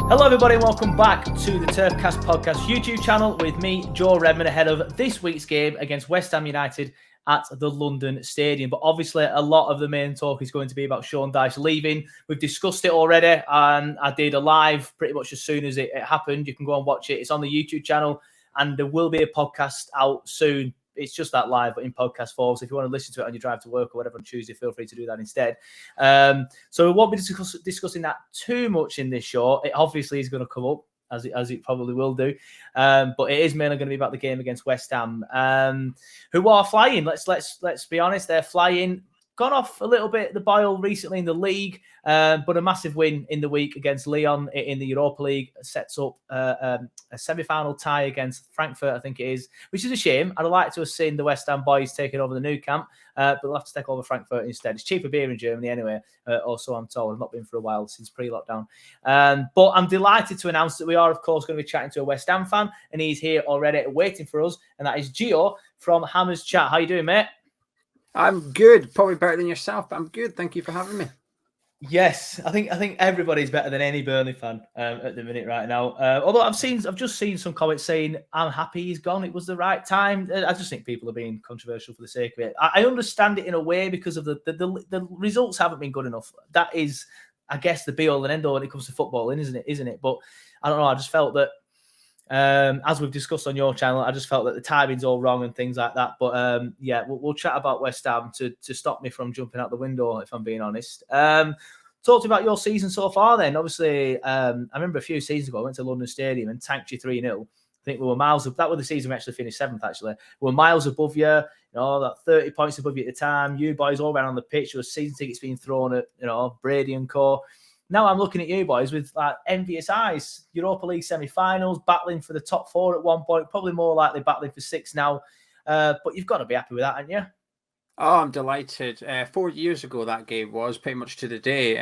Hello everybody and welcome back to the Turfcast podcast YouTube channel with me, Joe Redman, ahead of this week's game against West Ham United at the London Stadium. But obviously a lot of the main talk is going to be about Sean Dyche leaving. We've discussed it already and I did a live pretty much as soon as it happened. You can go and watch it. It's on the YouTube channel and there will be a podcast out soon. It's just that live, but in podcast form. So if you want to listen to it on your drive to work or whatever on Tuesday, feel free to do that instead. So we won't be discussing that too much in this show. It obviously is going to come up, as it probably will do. But it is mainly going to be about the game against West Ham, who are flying. Let's be honest, they're flying. Gone off a little bit the boil recently in the league, but a massive win in the week against Lyon in the Europa League sets up a semi-final tie against Frankfurt, I think it is, which is a shame. I'd like to have seen the West Ham boys taking over the new camp, but they'll have to take over Frankfurt instead. It's cheaper beer in Germany anyway, also I'm told. I've not been for a while since pre-lockdown. But I'm delighted to announce that we are, of course, going to be chatting to a West Ham fan, and he's here already waiting for us, and that is Gio from Hammers Chat. How you doing, mate? I'm good. Probably better than yourself, but I'm good. Thank you for having me. Yes, I think everybody's better than any Burnley fan at the minute right now. Although I've just seen some comments saying I'm happy he's gone. It was the right time. I just think people are being controversial for the sake of it. I understand it in a way because of the results haven't been good enough. That is, I guess, the be all and end all when it comes to footballing, isn't it? But I don't know. I just felt that. As we've discussed on your channel, I just felt that the timing's all wrong and things like that. But yeah, we'll chat about West Ham to stop me from jumping out the window, if I'm being honest. Talk to me about your season so far then. Obviously, I remember a few seasons ago, I went to London Stadium and tanked you 3-0. I think we were miles of that was the season we actually finished 7th, actually. We were miles above you, that 30 points above you at the time. You boys all ran on the pitch. There was season tickets being thrown at, Brady and co. Now I'm looking at you boys with like envious eyes. Europa League semi-finals, battling for the top 4 at one point, probably more likely battling for 6 now. But you've got to be happy with that, haven't you? Oh, I'm delighted. 4 years ago, that game was pretty much to the day.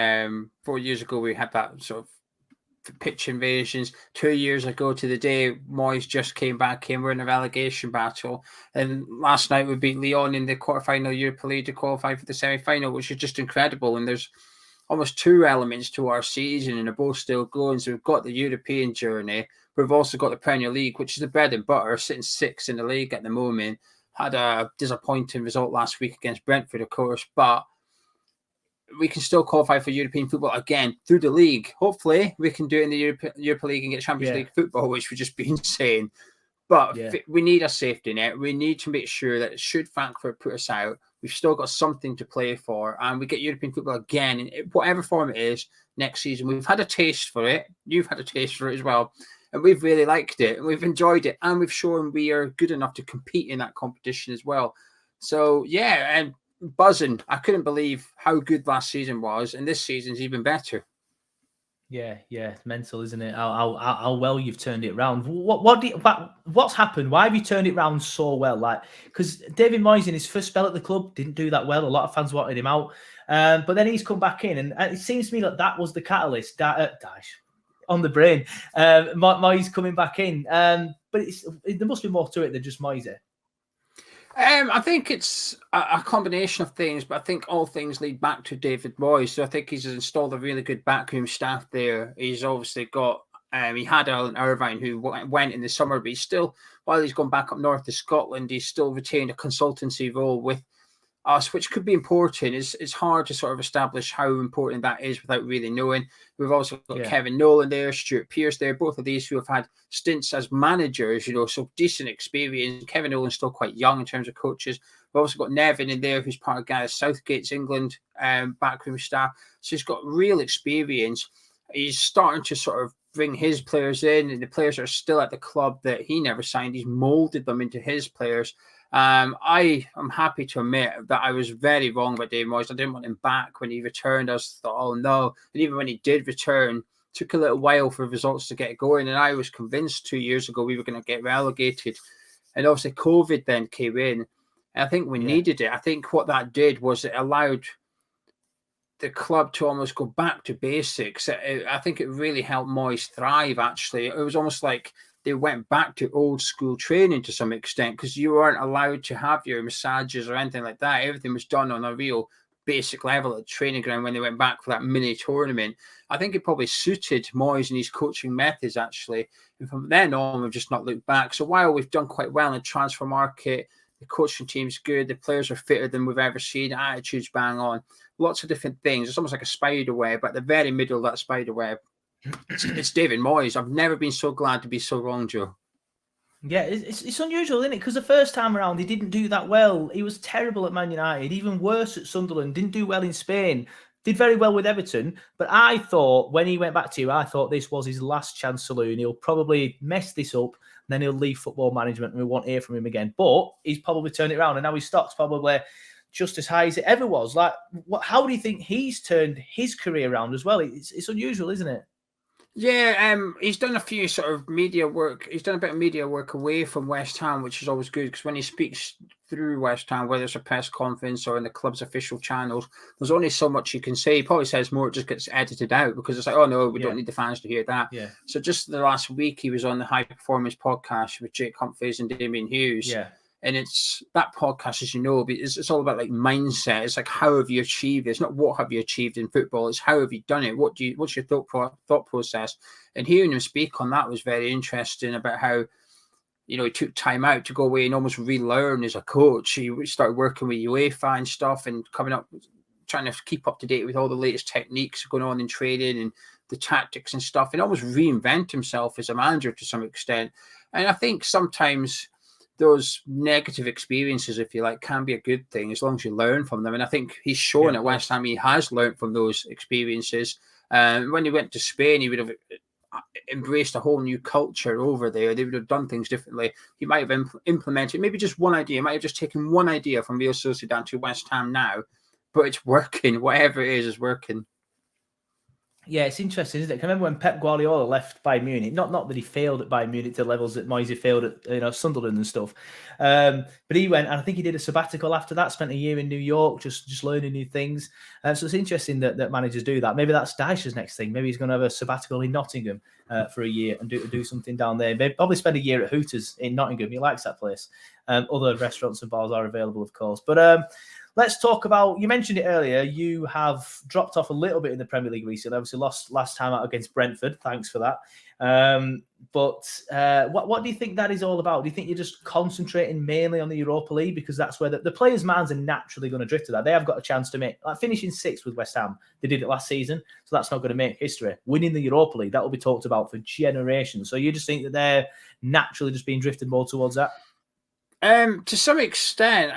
4 years ago, we had that sort of pitch invasions. 2 years ago to the day, Moyes just came back in. We're in a relegation battle. And last night we beat Lyon in the quarterfinal Europa League to qualify for the semi-final, which is just incredible. And there's almost 2 elements to our season, and they're both still going. So we've got the European journey, but we've also got the Premier League, which is the bread and butter, sitting 6th in the league at the moment. Had a disappointing result last week against Brentford, of course, but we can still qualify for European football again through the league. Hopefully, we can do it in the Europa League and get Champions League football, which we've just been saying. But we need a safety net. We need to make sure that should Frankfurt put us out, we've still got something to play for, and we get European football again in whatever form it is next season. We've had a taste for it. You've had a taste for it as well, and we've really liked it, and we've enjoyed it, and we've shown we are good enough to compete in that competition as well. So yeah, and buzzing. I couldn't believe how good last season was, and this season's even better. Yeah, it's mental, isn't it? How well you've turned it around. What's happened? Why have you turned it around so well? Like, because David Moyes in his first spell at the club didn't do that well. A lot of fans wanted him out, but then he's come back in, and it seems to me like that was the catalyst. Dash on the brain. Moyes coming back in, but there must be more to it than just Moyes. I think it's a combination of things, but I think all things lead back to David Moyes. So I think he's installed a really good backroom staff there. He's obviously got, he had Alan Irvine who went in the summer, but he's still, while he's gone back up north to Scotland, he's still retained a consultancy role with us, which could be important. It's hard to sort of establish how important that is without really knowing. We've also got Kevin Nolan there, Stuart Pearce there, both of these who have had stints as managers, so decent experience. Kevin Nolan's still quite young in terms of coaches. We've also got Nevin in there, who's part of Gareth Southgate's England backroom staff. So he's got real experience. He's starting to sort of bring his players in, and the players are still at the club that he never signed. He's molded them into his players. I am happy to admit that I was very wrong about David Moyes. I didn't want him back when he returned. I thought, oh no. And even when he did return, it took a little while for results to get going. And I was convinced 2 years ago we were going to get relegated. And obviously COVID then came in. And I think we needed it. I think what that did was it allowed the club to almost go back to basics. I think it really helped Moyes thrive, actually. It was almost like they went back to old school training to some extent, because you weren't allowed to have your massages or anything like that. Everything was done on a real basic level at the training ground when they went back for that mini tournament. I think it probably suited Moyes and his coaching methods, actually. And from then on, we've just not looked back. So while we've done quite well in the transfer market, the coaching team's good, the players are fitter than we've ever seen, attitudes bang on, lots of different things. It's almost like a spider web. At the very middle of that spider web, it's David Moyes. I've never been so glad to be so wrong, Joe. Yeah, it's unusual, isn't it? Because the first time around, he didn't do that well. He was terrible at Man United, even worse at Sunderland, didn't do well in Spain, did very well with Everton. But I thought, when he went back to you, I thought this was his last chance saloon. He'll probably mess this up, and then he'll leave football management, and we won't hear from him again. But he's probably turned it around, and now his stock's probably just as high as it ever was. Like, how do you think he's turned his career around as well? It's unusual, isn't it? Yeah, he's done a few sort of media work. He's done a bit of media work away from West Ham, which is always good because when he speaks through West Ham, whether it's a press conference or in the club's official channels, there's only so much you can say. He probably says more, it just gets edited out because it's like, oh no, we don't need the fans to hear that. Yeah. So just the last week, he was on the High Performance podcast with Jake Humphries and Damien Hughes. Yeah. And it's that podcast, as you know, it's all about like mindset. It's like, how have you achieved it? It's not what have you achieved in football. It's how have you done it? What's your thought process? And hearing him speak on that was very interesting about how, you know, he took time out to go away and almost relearn as a coach. He started working with UEFA and stuff and coming up, trying to keep up to date with all the latest techniques going on in training and the tactics and stuff, and almost reinvent himself as a manager to some extent. And I think sometimes those negative experiences, if you like, can be a good thing as long as you learn from them. And I think he's shown at West Ham he has learned from those experiences. When he went to Spain, he would have embraced a whole new culture over there. They would have done things differently. He might have implemented maybe just one idea. He might have just taken one idea from Real Sociedad to West Ham now, but it's working. Whatever it is working. Yeah, it's interesting, isn't it? I remember when Pep Guardiola left Bayern Munich. Not that he failed at Bayern Munich to levels that Moyes failed at, Sunderland and stuff. But he went, and I think he did a sabbatical after that. Spent a year in New York, just learning new things. So it's interesting that managers do that. Maybe that's Dyche's next thing. Maybe he's going to have a sabbatical in Nottingham for a year and do something down there. Maybe probably spend a year at Hooters in Nottingham. He likes that place. Other restaurants and bars are available, of course. But let's talk about, you mentioned it earlier, you have dropped off a little bit in the Premier League recently. Obviously lost last time out against Brentford. Thanks for that. But what do you think that is all about? Do you think you're just concentrating mainly on the Europa League? Because that's where the players' minds are naturally going to drift to that. They have got a chance to make, like finishing sixth with West Ham. They did it last season, so that's not going to make history. Winning the Europa League, that will be talked about for generations. So you just think that they're naturally just being drifted more towards that? To some extent,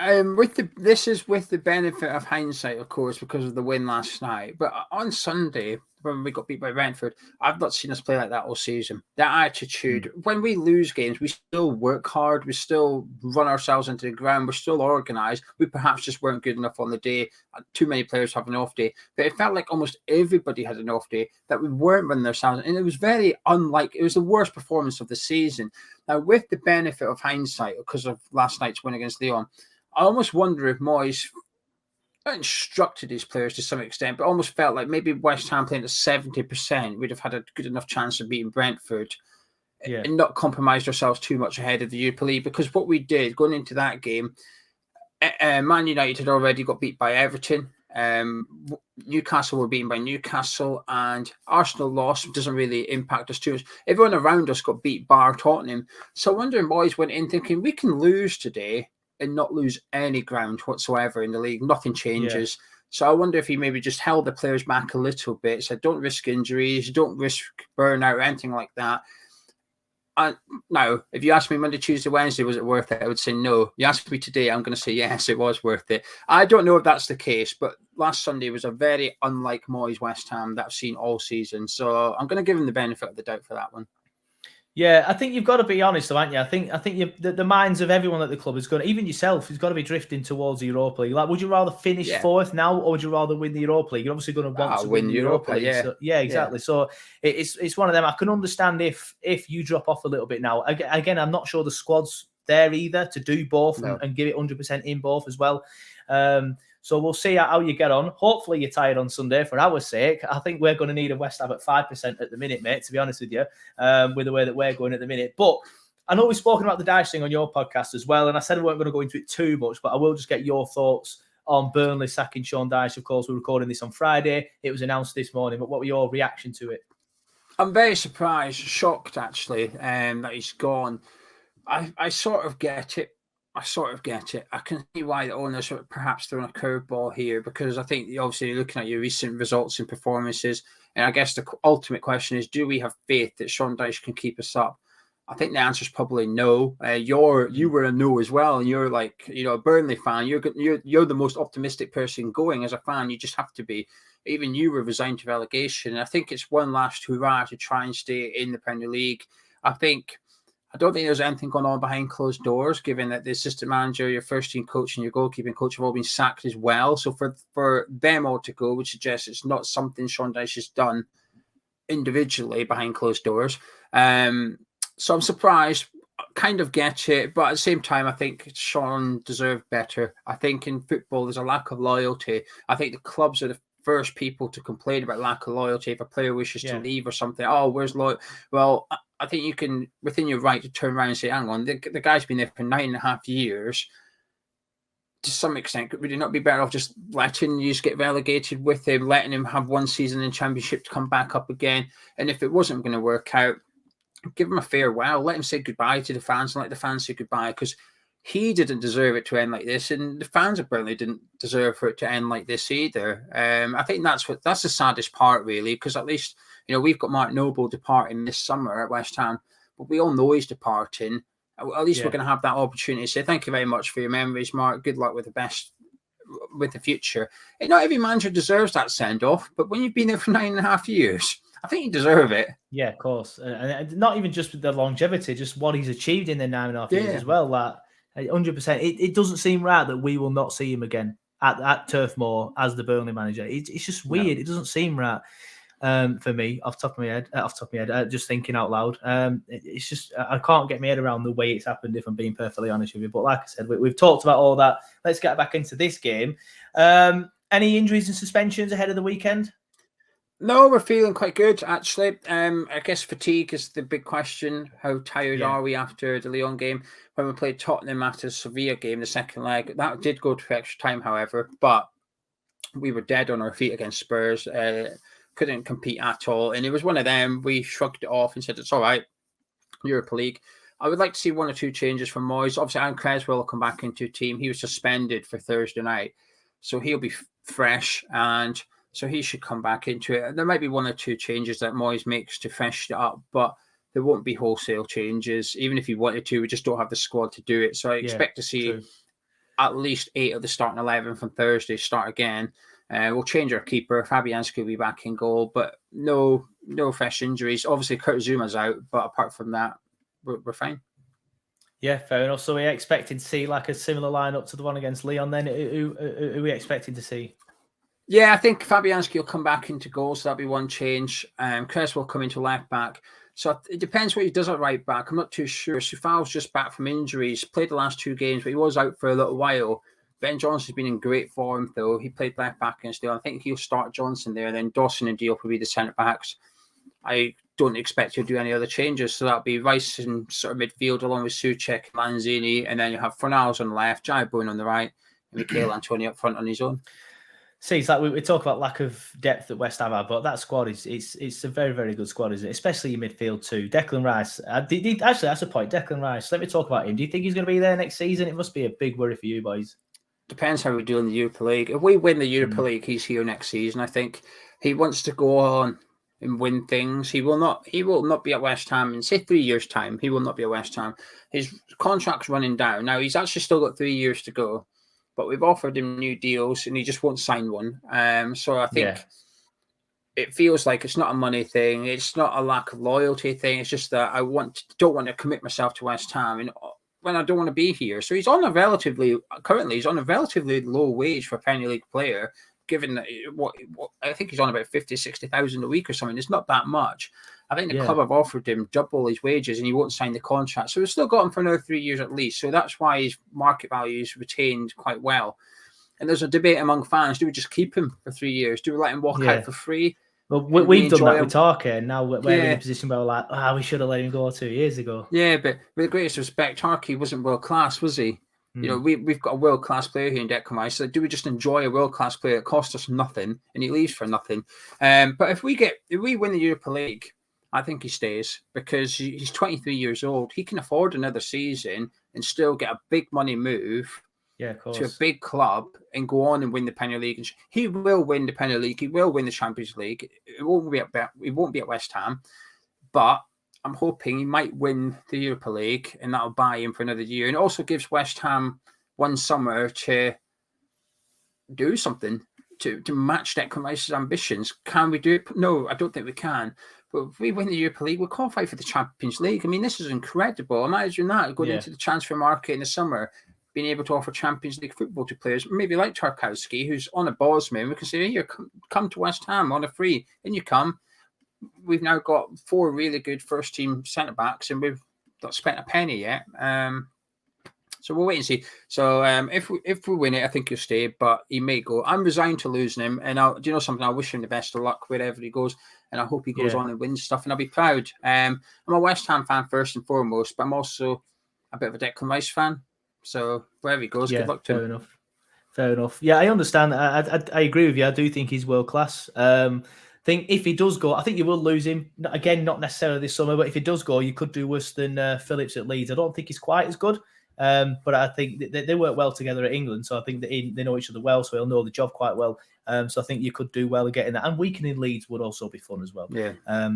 this is with the benefit of hindsight, of course, because of the win last night. But on Sunday, when we got beat by Brentford, I've not seen us play like that all season. That attitude, when we lose games, we still work hard. We still run ourselves into the ground. We're still organised. We perhaps just weren't good enough on the day. Too many players have an off day. But it felt like almost everybody had an off day, that we weren't running ourselves. And it was very unlike, it was the worst performance of the season. Now, with the benefit of hindsight, because of last night's win against Lyon, I almost wonder if Moyes instructed his players to some extent, but almost felt like maybe West Ham playing at 70%, we'd have had a good enough chance of beating Brentford and not compromised ourselves too much ahead of the Europa League. Because what we did going into that game, Man United had already got beat by Everton. Newcastle were beaten by Newcastle, and Arsenal loss doesn't really impact us too much. Everyone around us got beat bar Tottenham. So I wonder if Moyes went in thinking we can lose today and not lose any ground whatsoever in the league. Nothing changes. Yeah. So I wonder if he maybe just held the players back a little bit. Said, don't risk injuries, don't risk burnout or anything like that. And now, if you ask me Monday, Tuesday, Wednesday, was it worth it? I would say no. You ask me today, I'm going to say yes, it was worth it. I don't know if that's the case, but last Sunday was a very unlike Moyes West Ham that I've seen all season. So I'm going to give him the benefit of the doubt for that one. Yeah, I think you've got to be honest, though, aren't you? I think the minds of everyone at the club is going, even yourself, has got to be drifting towards the Europa League. Like, would you rather finish fourth now, or would you rather win the Europa League? You're obviously going to want to win the Europa League. Yeah, so, exactly. Yeah. So it's one of them. I can understand if you drop off a little bit now. Again, I'm not sure the squad's there either to do both and give it 100% in both as well. So we'll see how you get on. Hopefully you're tired on Sunday for our sake. I think we're going to need a West Ham at 5% at the minute, mate, to be honest with you, with the way that we're going at the minute. But I know we've spoken about the Dyche thing on your podcast as well, and I said we weren't going to go into it too much, but I will just get your thoughts on Burnley sacking Sean Dyche. Of course, we're recording this on Friday. It was announced this morning. But what were your reaction to it? I'm very surprised, shocked actually, that he's gone. I sort of get it. I can see why the owners are perhaps throwing a curveball here, because I think obviously you're looking at your recent results and performances, and I guess the ultimate question is, do we have faith that Sean Dyche can keep us up? I think the answer is probably no. You were a no as well, and you're like, a Burnley fan. You're the most optimistic person going as a fan. You just have to be. Even you were resigned to relegation. And I think it's one last hurrah to try and stay in the Premier League. I don't think there's anything going on behind closed doors, given that the assistant manager, your first team coach, and your goalkeeping coach have all been sacked as well. So for them all to go would suggest it's not something Sean Dyche has done individually behind closed doors. So I'm surprised, kind of get it, but at the same time, I think Sean deserved better. I think in football, there's a lack of loyalty. I think the clubs are the first people to complain about lack of loyalty if a player wishes to leave or something. Oh, where's loyalty? Well, I think you can, within your right, to turn around and say, hang on, the guy's been there for 9.5 years. To some extent, would it not be better off just letting you get relegated with him, letting him have one season in Championship to come back up again? And if it wasn't going to work out, give him a farewell, let him say goodbye to the fans and let the fans say goodbye, because he didn't deserve it to end like this, and the fans of Burnley didn't deserve for it to end like this either. I think that's the saddest part, really, because at least we've got Mark Noble departing this summer at West Ham, but we all know he's departing. At least we're going to have that opportunity to say thank you very much for your memories, Mark. Good luck with the future. And not every manager deserves that send off, but when you've been there for 9.5 years, I think you deserve it. Yeah, of course. And not even just with the longevity, just what he's achieved in the 9.5 years as well. That 100%. It doesn't seem right that we will not see him again at Turf Moor as the Burnley manager. It's just weird. No. It doesn't seem right for me off the top of my head, just thinking out loud. It's just, I can't get my head around the way it's happened, if I'm being perfectly honest with you. But like I said, we've talked about all that. Let's get back into this game. Any injuries and suspensions ahead of the weekend? No, we're feeling quite good, actually. I guess fatigue is the big question. How tired are we after the Lyon game? When we played Tottenham after the Sevilla game, the second leg, that did go to extra time, however, but we were dead on our feet against Spurs. Couldn't compete at all. And it was one of them, we shrugged it off and said, it's all right, Europa League. I would like to see 1 or 2 changes from Moyes. Obviously, Aaron Creswell will come back into the team. He was suspended for Thursday night, so he'll be fresh, and so he should come back into it. There might be 1 or 2 changes that Moyes makes to freshen it up, but there won't be wholesale changes. Even if he wanted to, we just don't have the squad to do it. So I expect to see at least 8 of the starting 11 from Thursday start again. We'll change our keeper. Fabianski will be back in goal, but no fresh injuries. Obviously, Kurt Zuma's out, but apart from that, we're fine. Yeah, fair enough. So we're expecting to see like a similar lineup to the one against Lyon then? Who are we expecting to see? Yeah, I think Fabianski will come back into goal, so that'll be one change. Chris will come into left back. So it depends what he does at right back. I'm not too sure. Soufal's just back from injuries, played the last 2 games, but he was out for a little while. Ben Johnson's been in great form, though. He played left back against Lyon. I think he'll start Johnson there. Then Dawson and Diop will be the centre backs. I don't expect he'll do any other changes. So that'll be Rice in sort of midfield along with Souček, Lanzini, and then you have Fornals on the left, Jai Boone on the right, and Michael Antonio up front on his own. See, it's like we talk about lack of depth at West Ham, but that squad it's a very, very good squad, isn't it? Especially in midfield too. Declan Rice, actually, that's a point. Declan Rice, let me talk about him. Do you think he's going to be there next season? It must be a big worry for you boys. Depends how we do in the Europa League. If we win the Europa League, he's here next season. I think he wants to go on and win things. He will not be at West Ham in, say, 3 years' time. He will not be at West Ham. His contract's running down. Now, he's actually still got 3 years to go, but we've offered him new deals and he just won't sign one. So I think it feels like it's not a money thing. It's not a lack of loyalty thing. It's just that I don't want to commit myself to West Ham and when I don't want to be here. So he's on a relatively low wage for a Premier League player, given that what I think he's on about 50, 60,000 a week or something. It's not that much. I think the club have offered him double his wages and he won't sign the contract. So we've still got him for another 3 years at least. So that's why his market value is retained quite well. And there's a debate among fans. Do we just keep him for 3 years? Do we let him walk out for free? Well, we've done that with Tarky, and now we're in a position where we're like, we should have let him go 2 years ago. Yeah, but with the greatest respect, Tarky wasn't world class, was he? You know, we've got a world-class player here in Declan Rice. So do we just enjoy a world-class player that costs us nothing and he leaves for nothing? But if we win the Europa League, I think he stays because he's 23 years old. He can afford another season and still get a big money move to a big club and go on and win the Premier League. And he will win the Premier League. He will win the Champions League. It won't be at West Ham, but I'm hoping he might win the Europa League, and that'll buy him for another year. And it also gives West Ham one summer to do something to match Declan Rice's ambitions. Can we do it? No, I don't think we can. But if we win the Europa League, we'll qualify for the Champions League. I mean, this is incredible. Imagine that, going into the transfer market in the summer, being able to offer Champions League football to players, maybe like Tarkowski, who's on a Bosman. We can say, here, come to West Ham on a free. And you come. We've now got 4 really good first-team centre-backs, and we've not spent a penny yet. So we'll wait and see. So if we win it, I think he'll stay, but he may go. I'm resigned to losing him, and do you know something? I wish him the best of luck wherever he goes, and I hope he goes on and wins stuff, and I'll be proud. I'm a West Ham fan first and foremost, but I'm also a bit of a Declan Rice fan. So wherever he goes, good luck to him. Fair enough. Yeah, I understand. I agree with you. I do think he's world class. I think if he does go, I think you will lose him. Again, not necessarily this summer, but if he does go, you could do worse than Phillips at Leeds. I don't think he's quite as good, but I think they work well together at England, so I think they know each other well, so he'll know the job quite well. So I think you could do well at getting that. And weakening Leeds would also be fun as well. Yeah.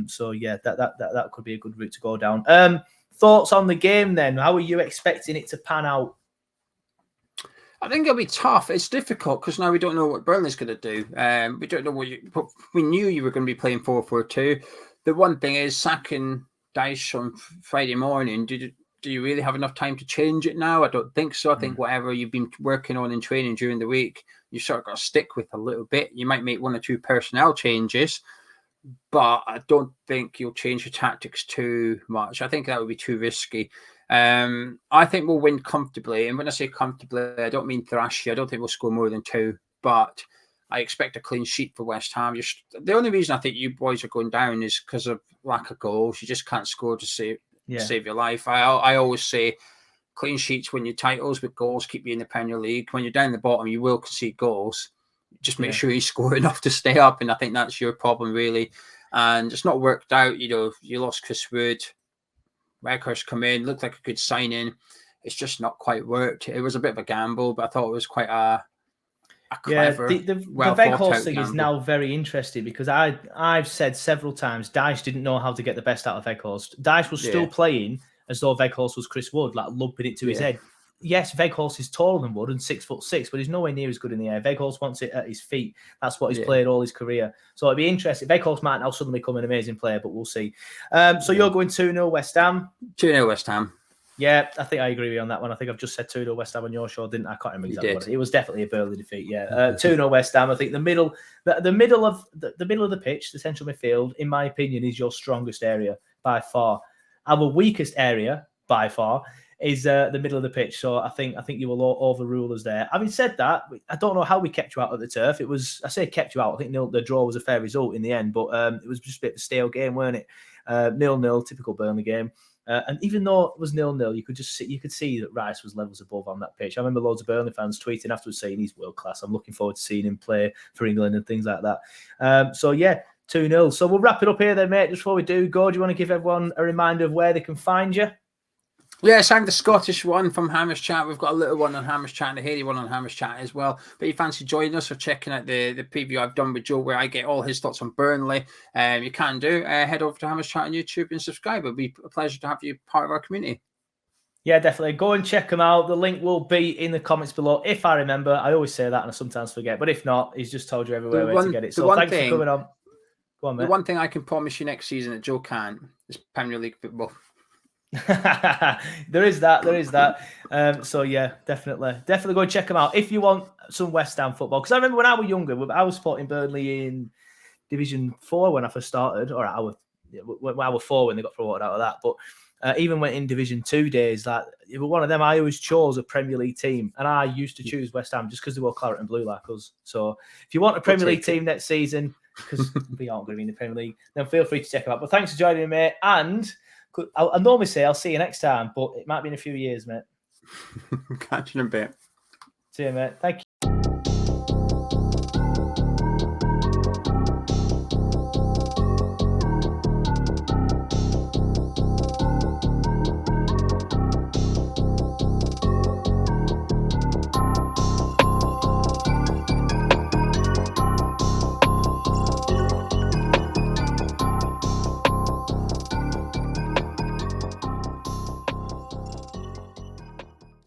So yeah, that could be a good route to go down. Thoughts on the game then? How are you expecting it to pan out? I think it'll be tough. It's difficult because now we don't know what Burnley's going to do. We don't know we knew you were going to be playing 4-4-2. The one thing is sacking Dyche on Friday morning. Do you really have enough time to change it now? I don't think so. I think whatever you've been working on in training during the week, you sort of got to stick with a little bit. You might make 1 or 2 personnel changes, but I don't think you'll change your tactics too much. I think that would be too risky. I think we'll win comfortably. And when I say comfortably, I don't mean thrash you. I don't think we'll score more than 2, but I expect a clean sheet for West Ham. The only reason I think you boys are going down is because of lack of goals. You just can't score to save your life. I always say clean sheets win your titles, but goals keep you in the Premier League. When you're down the bottom, you will concede goals. Just make sure you score enough to stay up. And I think that's your problem, really. And it's not worked out. You know, you lost Chris Wood. Weghorst come in, looked like a good signing. It's just not quite worked. It was a bit of a gamble, but I thought it was quite a clever, the Weghorst thing is now very interesting because I've said several times Dyche didn't know how to get the best out of Weghorst. Dyche was still playing as though Weghorst was Chris Wood, like lumping it to his head. Yes, Weghorst is taller than Wood and 6'6", but he's nowhere near as good in the air. Weghorst wants it at his feet. That's what he's played all his career. So it'd be interesting. Weghorst might now suddenly become an amazing player, but we'll see. So you're going 2-0 West Ham. 2-0 West Ham. Yeah, I think I agree with you on that one. I think I've just said 2-0 West Ham on your show, didn't I? I can't remember exactly what it was. Definitely a Burnley defeat. Yeah, 2-0 West Ham. I think the middle of the pitch, the central midfield, in my opinion, is your strongest area by far. Our weakest area by far is the middle of the pitch. So I think you will overrule us there. Having said that, I don't know how we kept you out of the turf. It was, I say kept you out. I think the draw was a fair result in the end, but it was just a bit of a stale game, weren't it? 0-0, typical Burnley game. And even though it was 0-0, you could see that Rice was levels above on that pitch. I remember loads of Burnley fans tweeting afterwards saying he's world class. I'm looking forward to seeing him play for England and things like that. So yeah, 2-0. So we'll wrap it up here then, mate. Just before we do go, do you want to give everyone a reminder of where they can find you? Yes, I'm the Scottish one from Hammers Chat. We've got a little one on Hammers Chat and a hairy one on Hammers Chat as well. But you fancy joining us or checking out the preview I've done with Joe where I get all his thoughts on Burnley, you can do. Head over to Hammers Chat on YouTube and subscribe. It'll be a pleasure to have you part of our community. Yeah, definitely. Go and check them out. The link will be in the comments below. If I remember, I always say that and I sometimes forget. But if not, he's just told you everywhere where to get it. So thanks for coming on. Go on, mate. The one thing I can promise you next season that Joe can't is Premier League football. There is that. So yeah, definitely go and check them out if you want some West Ham football. Because I remember when I was younger, I was supporting Burnley in Division 4 when I first started, or I was 4 when they got promoted out of that. But even when in Division 2 days, like if one of them, I always chose a Premier League team, and I used to choose West Ham just because they were claret and blue like us. So if you want a Premier League team next season, because we aren't going to be in the Premier League, then feel free to check them out. But thanks for joining me, mate. And I normally say I'll see you next time, but it might be in a few years, mate. Catch you in a bit. See you, mate. Thank you.